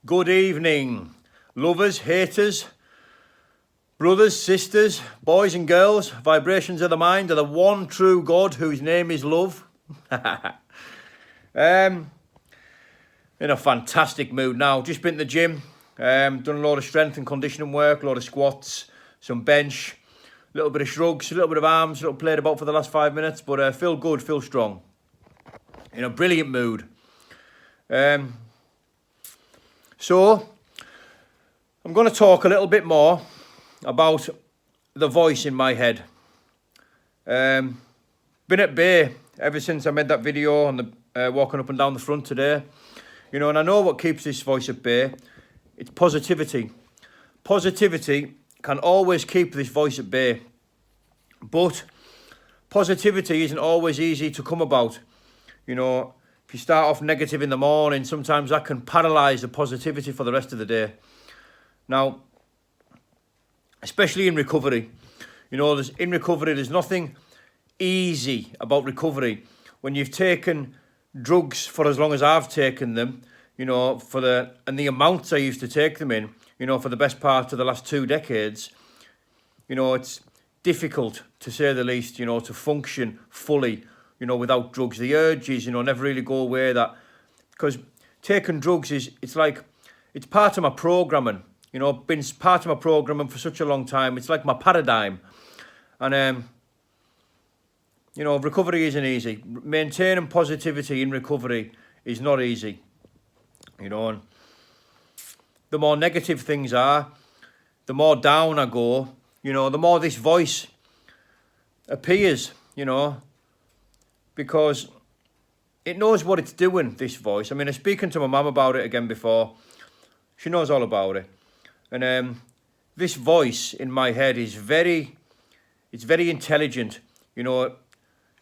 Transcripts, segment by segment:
Good evening, lovers, haters, brothers, sisters, boys and girls. Vibrations of the mind of the one true God whose name is love. In a fantastic mood now. Just been to the gym, done a lot of strength and conditioning work, a lot of squats, some bench, a little bit of shrugs, a little bit of arms, played about for the last 5 minutes, but feel good, feel strong. In a brilliant mood. So, I'm going to talk a little bit more about the voice in my head. Been at bay ever since I made that video on the walking up and down the front today. You know, and I know what keeps this voice at bay. It's positivity. Positivity can always keep this voice at bay. But positivity isn't always easy to come about. You know, if you start off negative in the morning, sometimes that can paralyse the positivity for the rest of the day. Now, especially in recovery, you know, in recovery, there's nothing easy about recovery. When you've taken drugs for as long as I've taken them, you know, and the amounts I used to take them in, you know, for the best part of the last 2 decades, you know, it's difficult, to say the least, you know, to function fully, you know, without drugs. The urges, you know, never really go away. That because taking drugs it's part of my programming. You know, been part of my programming for such a long time. It's like my paradigm, and you know, recovery isn't easy. Maintaining positivity in recovery is not easy. You know, and the more negative things are, the more down I go. You know, the more this voice appears. You know. Because it knows what it's doing, this voice. I mean, I was speaking to my mum about it again before. She knows all about it. And this voice in my head is very intelligent. You know,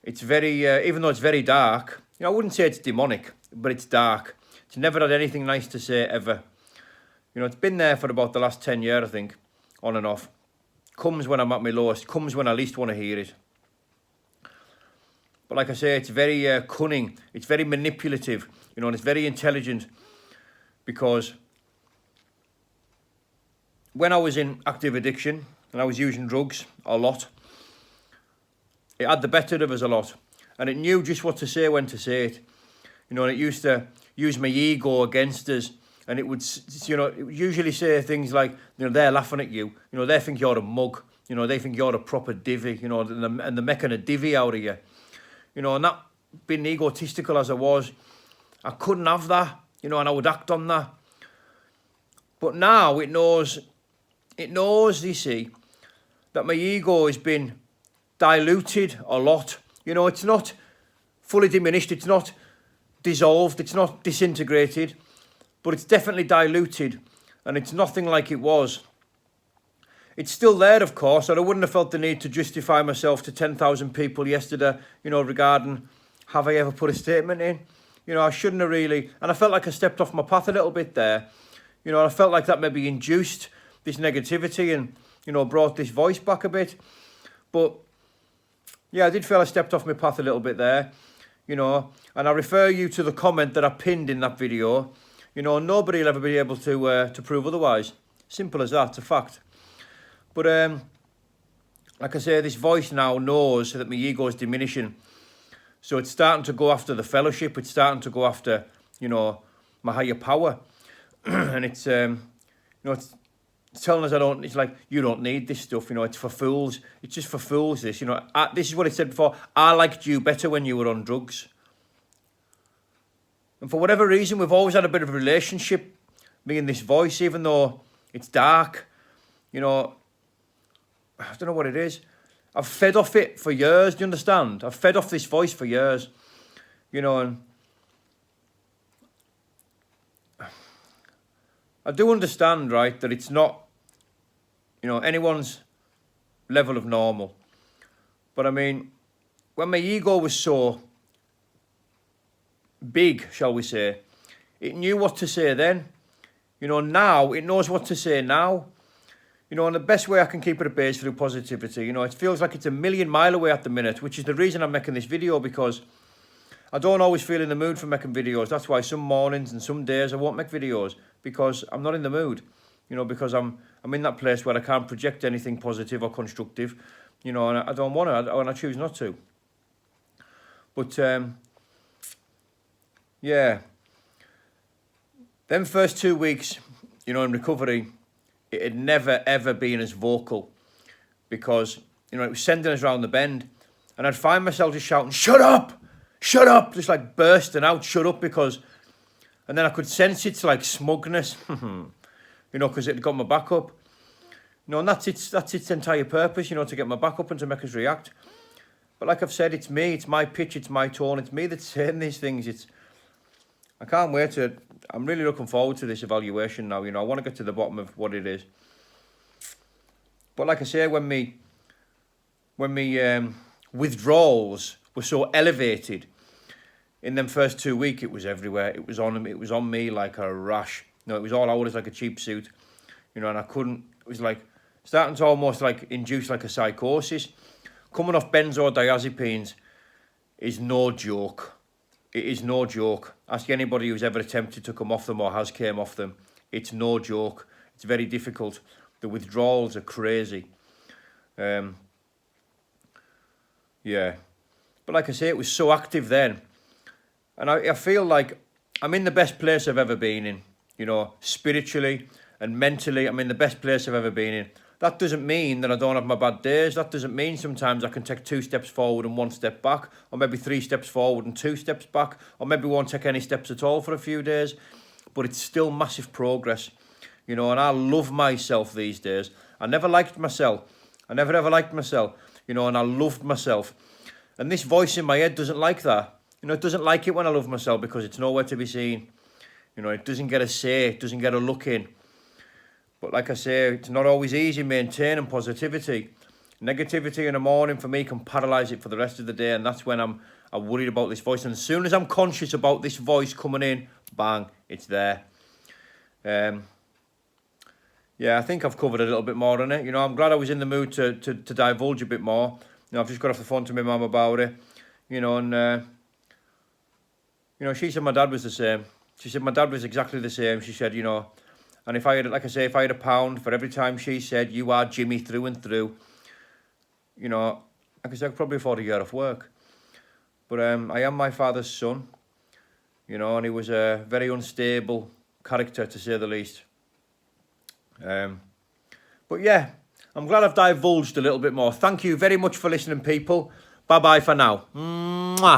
it's very, even though it's very dark, you know, I wouldn't say it's demonic, but it's dark. It's never had anything nice to say ever. You know, it's been there for about the last 10 years, I think, on and off. Comes when I'm at my lowest, comes when I least want to hear it. But like I say, it's very cunning, it's very manipulative, you know, and it's very intelligent, because when I was in active addiction and I was using drugs a lot, it had the better of us a lot, and it knew just what to say when to say it, you know, and it used to use my ego against us, and it would, you know, it would usually say things like, you know, they're laughing at you, you know, they think you're a mug, you know, they think you're a proper divvy, you know, and they're making a divvy out of you. You know, and that, being egotistical as I was, I couldn't have that, you know, and I would act on that. But now it knows, you see, that my ego has been diluted a lot. You know, it's not fully diminished, it's not dissolved, it's not disintegrated, but it's definitely diluted, and it's nothing like it was. It's still there, of course, and I wouldn't have felt the need to justify myself to 10,000 people yesterday, you know, regarding, have I ever put a statement in? You know, I shouldn't have really, and I felt like I stepped off my path a little bit there. You know, I felt like that maybe induced this negativity and, you know, brought this voice back a bit. But, yeah, I did feel I stepped off my path a little bit there, you know, and I refer you to the comment that I pinned in that video. You know, nobody will ever be able to prove otherwise. Simple as that, it's a fact. But, like I say, this voice now knows that my ego is diminishing. So it's starting to go after the fellowship. It's starting to go after, you know, my higher power. And it's, you know, it's telling us it's like, you don't need this stuff, you know, it's for fools. It's just for fools, this, you know. This is what it said before. I liked you better when you were on drugs. And for whatever reason, we've always had a bit of a relationship, me and this voice, even though it's dark, you know. I don't know what it is. I've fed off it for years, do you understand? I've fed off this voice for years, you know, and I do understand, right, that it's not, you know, anyone's level of normal. But I mean, when my ego was so big, shall we say, it knew what to say then. You know, now it knows what to say now. You know, and the best way I can keep it at bay is through positivity. You know, it feels like it's a million miles away at the minute, which is the reason I'm making this video, because I don't always feel in the mood for making videos. That's why some mornings and some days I won't make videos, because I'm not in the mood. You know, because I'm in that place where I can't project anything positive or constructive. You know, and I don't want to, and I choose not to. But yeah, them first 2 weeks, you know, in recovery, it had never ever been as vocal, because, you know, it was sending us round the bend, and I'd find myself just shouting, "Shut up! Shut up!" Just like bursting out, "Shut up!" Because, and then I could sense it's like smugness, you know, because it had got my back up. You know, and that's its entire purpose, you know, to get my back up and to make us react. But like I've said, it's me, it's my pitch, it's my tone, it's me that's saying these things. I can't wait to, I'm really looking forward to this evaluation now, you know, I want to get to the bottom of what it is. But like I say, when me withdrawals were so elevated, in them first 2 weeks, it was everywhere. It was on me like a rash. You know, it was all out as like a cheap suit, you know, and I couldn't, it was like, starting to almost like induce like a psychosis. Coming off benzodiazepines is no joke. It is no joke. Ask anybody who's ever attempted to come off them or has came off them. It's no joke. It's very difficult. The withdrawals are crazy. Yeah. But like I say, it was so active then. And I feel like I'm in the best place I've ever been in. You know, spiritually and mentally, I'm in the best place I've ever been in. That doesn't mean that I don't have my bad days. That doesn't mean sometimes I can take 2 steps forward and 1 step back, or maybe 3 steps forward and 2 steps back, or maybe won't take any steps at all for a few days. But it's still massive progress, you know, and I love myself these days. I never liked myself. I never ever liked myself, you know, and I loved myself. And this voice in my head doesn't like that. You know, it doesn't like it when I love myself, because it's nowhere to be seen. You know, it doesn't get a say, it doesn't get a look in. But like I say, it's not always easy maintaining positivity. Negativity in the morning for me can paralyse it for the rest of the day, and that's when I'm worried about this voice. And as soon as I'm conscious about this voice coming in, bang, it's there. Yeah, I think I've covered a little bit more on it. You know, I'm glad I was in the mood to divulge a bit more. You know, I've just got off the phone to my mum about it. You know, and you know, she said my dad was the same. She said my dad was exactly the same. She said, you know, and if I had, like I say, if I had £1 for every time she said, "You are Jimmy through and through," you know, I could probably afford a year off work. But I am my father's son, you know, and he was a very unstable character, to say the least. But yeah, I'm glad I've divulged a little bit more. Thank you very much for listening, people. Bye-bye for now. Mwah.